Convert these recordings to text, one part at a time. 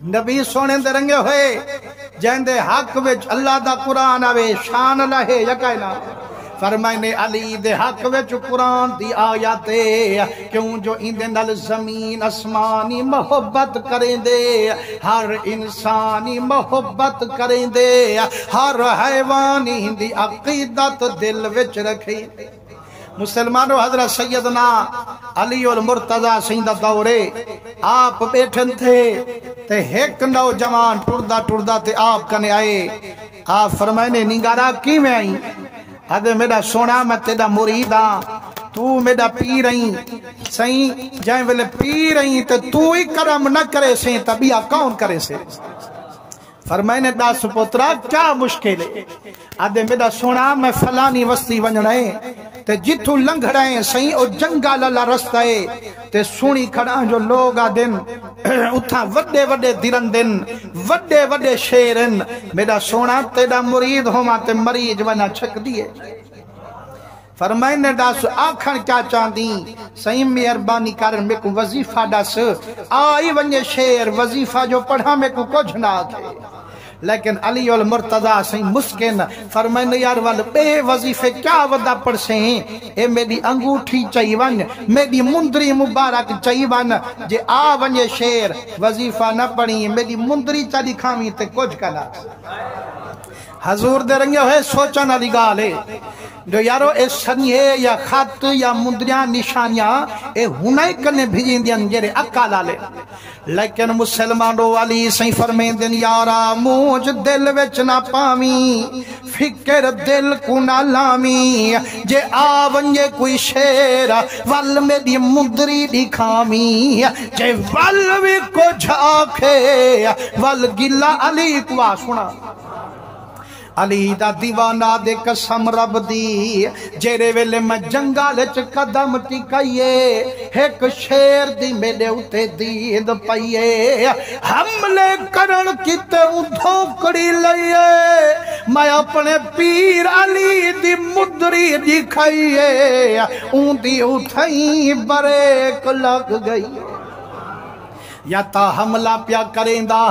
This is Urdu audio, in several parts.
نبی سونے دے رنگے ہوئے جہندے حق وچ اللہ دا قرآن آوے شان لہے یکائنا فرمائنے علی دے حق وچ قرآن دی آیاتے کیوں جو اندے نال زمین اسمانی محبت کریں دے ہر انسانی محبت کریں دے ہر حیوانی دی عقیدت دل وچ رکھیں دے مسلمانوں حضرت سیدنا علی المرتضی سیندہ دورے آپ بیٹھن تھے تے ایک نوجوان ٹردہ ٹردہ تے آپ کنے آئے آپ فرمائنے نگارہ کی میں آئی آدھے میرا سونا میں تیرا مرید ہاں تو میرا پی رہی سہیں جائیں ویلے پی رہی تے تو ہی کرم نہ کرے سے تبیہ کون کرے سے فرمائنے داس پترا کیا مشکل ہے آدھے میرا سونا میں فلانی وستی ون رہے تے جتھو لنگھ رہے ہیں سہیں او جنگا للا رستہ ہے تے سونی کھڑا جو لوگا دن اتھا وڈے وڈے درن دن وڈے وڈے شیرن میرا سونا تیرا مرید ہوما تے مریج ونا چھک دیئے فرمائنے داس آکھن کیا چاندی سہیں مہربانی کرن میں کو وظیفہ داس آئی ونجے شیر وظیفہ جو پڑھا میں کو کچھ نہ تھے لیکن علی المرتضی سہیں مسکن فرمائنے یار وال بے وظیفے کیا ودا پڑھ سے ہیں اے میری انگوٹھی چاہی ون میری مندری مبارک چاہی ون جے آ ونجے شیر وظیفہ نہ پڑھی میری مندری چاہی کھامی تے کچھ کنا حضور دے رنگے ہوئے سوچن علی گالے جو یارو اے سنیے یا خط یا مندریاں نشانیاں اے ہنائی کنے بھیجیں دیاں جیرے اکا لالے لیکن مسلمانوں والی سہیں فرمین دن یارا موج دل وچ نہ پامی فکر دل کو نہ لامی جے آونجے کوئی شیر ول میری مندری دکھامی جے ول بھی کو جھاکے ول گلہ علی کو آسونا علی دا دیوانہ دے قسم رب دی جیرے ویلے میں جنگالچ قدم ٹکائیے ایک شیر دی میرے اتے دید پائیے حملے کرن کتے دھوکڑی لئیے میں اپنے پیر علی دی مدری دکھائیے اون دی اتھائیں بریک لگ گئی یا تا حملہ پیا کریں دا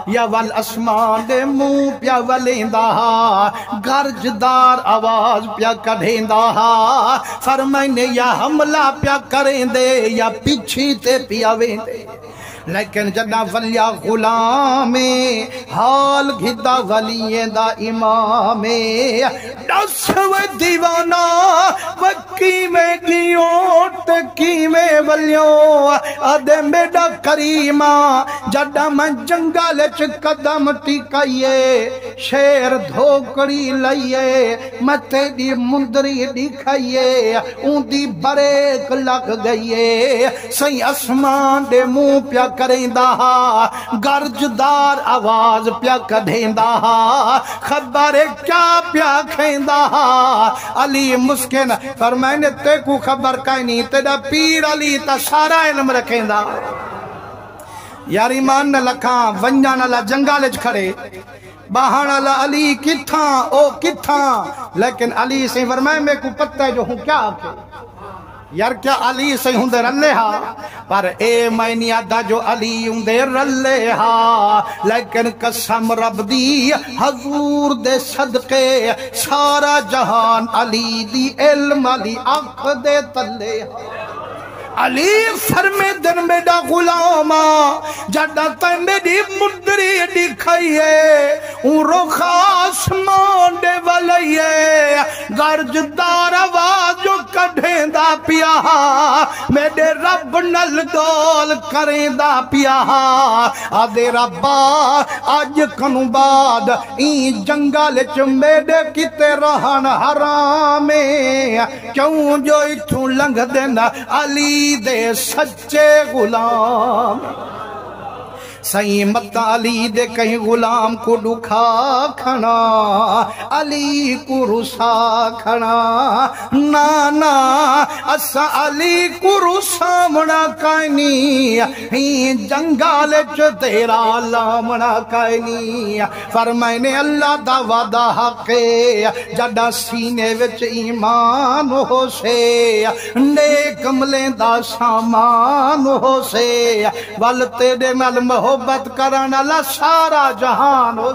یا والاسمان دے منہ پیا ولیں دا گرجدار آواز پیا کڑھیں دا فرمائنے یا حملہ پیا کریں دے یا پیچھی تے پیا ویں دے لیکن جنا ولیا غلامیں حال گھدا ولییں دا امامیں دس و دیوانا وکی میں گیوں تکی میں ولیوں آدھے میڈا کریمہ جنا میں جنگالچ قدم ٹکائیے شیر دھوکڑی لئیے میں تیری مندری دکھائیے اون دی بریک لگ گئیے سہی اسمان دے منہ پیا کریں دا گرجدار آواز پیا کڑھیں دا خبر کیا پیا کھیں دا علی مسکن فرمائنے تے کو خبر کہیں نہیں تیرا پیر علی تا سارا علم رکھیں دا یار ایمان نہ لکھاں ونجان اللہ جنگالج کھڑے باہن اللہ علی کتھاں او کتھاں لیکن علی سے فرمائے میں کو پتہ ہے جو ہوں کیا آپ کے یار کیا علی سے ہوں دے رلے ہاں پر اے مینی آدھا جو علی ہوں دے رلے ہاں لیکن قسم رب دی حضور دے صدقے سارا جہان علی دی علم علی آنکھ دے تلے ہاں علی فرمے دن میڈا غلاما جڑا تے میری مدری دکھائیے اون رخ آسمان دے ولائیے گرجدار آواز جو کڑھیں دا پیا میرے رب نل گول کریں دا پیا آدھے ربا آج کنو بعد این جنگل چ میرے کتے رہن حرامیں کیوں جو اتھوں لنگ دینا علی دے سچے غلام سہی مت علی دے کہیں غلام کو دکھا کھنا علی کو رسا کھنا نانا اسا علی کو رسا منا کائنی ہی جنگال چ تیرا لامنا کائنی فرمائنے اللہ دا وعدہ حق جڑا سینے وچ ایمان ہو سے نیک عملیں دا سامان ہو سے ول تیرے نال محبت محبت کرن والا سارا جہان ہو